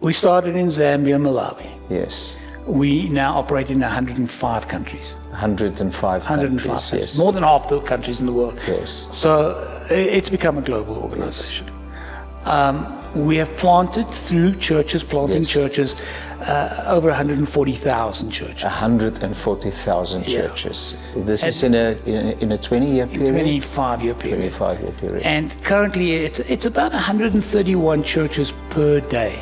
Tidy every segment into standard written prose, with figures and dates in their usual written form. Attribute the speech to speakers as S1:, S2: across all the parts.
S1: We started in Zambia, Malawi.
S2: Yes.
S1: We now operate in 105 countries.
S2: 105
S1: 105
S2: countries,
S1: countries.
S2: yes.
S1: More than half the countries in the world.
S2: Yes.
S1: So it's become a global organization. We have planted through churches,
S2: Yes.
S1: churches, over 140,000 churches.
S2: 140,000
S1: Yeah.
S2: churches. This is in a 20-year period?
S1: 25-year period.
S2: 25-year period.
S1: And currently it's about 131 churches per day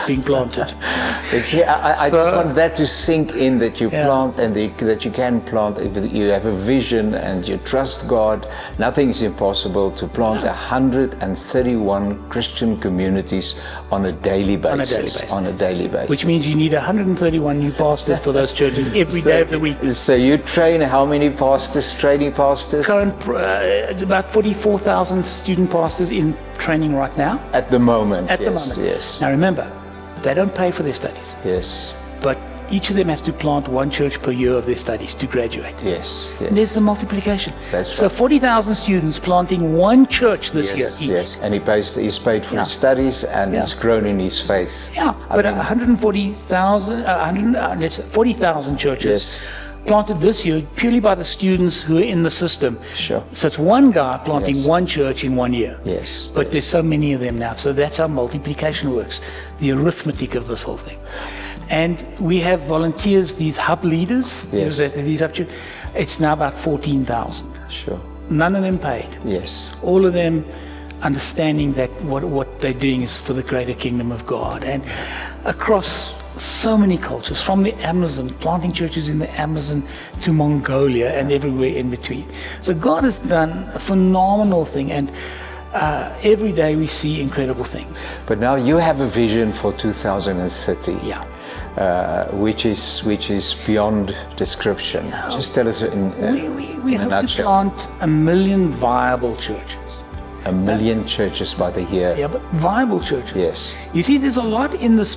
S1: being planted.
S2: I just want that to sink in, that you
S1: Yeah.
S2: plant and that you can plant. If you have a vision and you trust God, nothing is impossible to plant 131 Christian communities on a daily basis.
S1: On a daily basis. Which means you need 131 new pastors for those churches every day of the week.
S2: So you train how many pastors, training pastors?
S1: Current, about 44,000 student pastors in training right now.
S2: At the moment,
S1: At the
S2: yes,
S1: moment.
S2: yes.
S1: Now remember, they don't pay for their studies,
S2: Yes,
S1: but each of them has to plant one church per year of their studies to graduate.
S2: yes, yes.
S1: And there's the multiplication.
S2: That's
S1: so
S2: right.
S1: 40,000 students planting one church this year each.
S2: Yes, and he's paid for his studies and he's grown in his faith.
S1: Yeah, but 40,000 churches
S2: Yes.
S1: planted this year purely by the students who are in the system.
S2: Sure.
S1: So it's one guy planting
S2: Yes.
S1: one church in 1 year.
S2: Yes,
S1: But
S2: yes.
S1: there's so many of them now. So that's how multiplication works, the arithmetic of this whole thing. And we have volunteers, these hub leaders,
S2: Yes.
S1: these hub churches. It's now about 14,000.
S2: Sure.
S1: None of them paid.
S2: Yes.
S1: All of them understanding that what they're doing is for the greater kingdom of God. And across so many cultures, from the Amazon, planting churches in the Amazon to Mongolia and everywhere in between. So God has done a phenomenal thing, and every day we see incredible things.
S2: But now you have a vision for 2030.
S1: Yeah.
S2: Which is beyond description. Just tell us
S1: We
S2: in a
S1: hope to
S2: nutshell.
S1: plant 1 million viable churches.
S2: 1 million churches by the year.
S1: Yeah, but viable churches.
S2: Yes.
S1: You see, there's a lot in this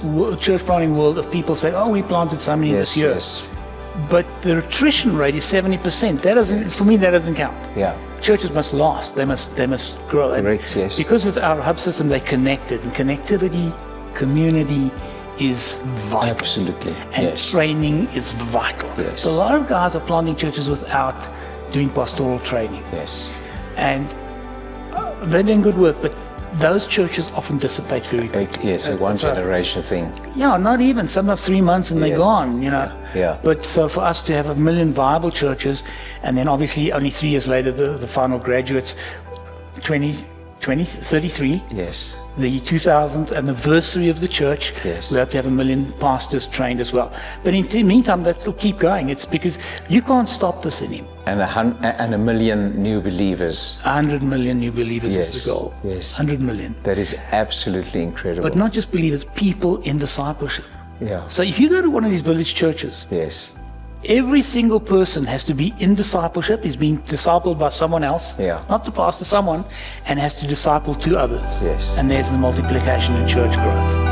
S1: church planting world of people say, "Oh, we planted so many
S2: Yes,
S1: this year,"
S2: yes.
S1: but the attrition rate is 70%. That doesn't, for me, that doesn't count.
S2: Yeah.
S1: Churches must last. They must grow. And
S2: Correct, yes.
S1: because of our hub system, they're connected, and connectivity, community is vital.
S2: Absolutely.
S1: And
S2: Yes.
S1: training is vital.
S2: Yes.
S1: So a lot of guys are planting churches without doing pastoral training.
S2: Yes.
S1: And they're doing good work, but those churches often dissipate very quickly.
S2: Yes, a one generation thing.
S1: Yeah, not even. Some have 3 months and they're
S2: Yes.
S1: gone, you know.
S2: Yeah.
S1: But so for us to have 1 million viable churches, and then obviously only 3 years later, the final graduates, 2033,
S2: Yes.
S1: the 2000th anniversary of the church,
S2: Yes.
S1: we have to have 1 million pastors trained as well. But in the meantime, that will keep going. It's because you can't stop this anymore.
S2: And 1 million new believers.
S1: 100 million new believers
S2: Yes,
S1: is the goal.
S2: yes.
S1: 100 million.
S2: That is absolutely incredible.
S1: But not just believers, people in discipleship.
S2: Yeah.
S1: So if you go to one of these village churches,
S2: Yes.
S1: every single person has to be in discipleship, is being discipled by someone else,
S2: Yeah.
S1: not the pastor, someone, and has to disciple 2 others.
S2: Yes.
S1: And there's the multiplication in church growth.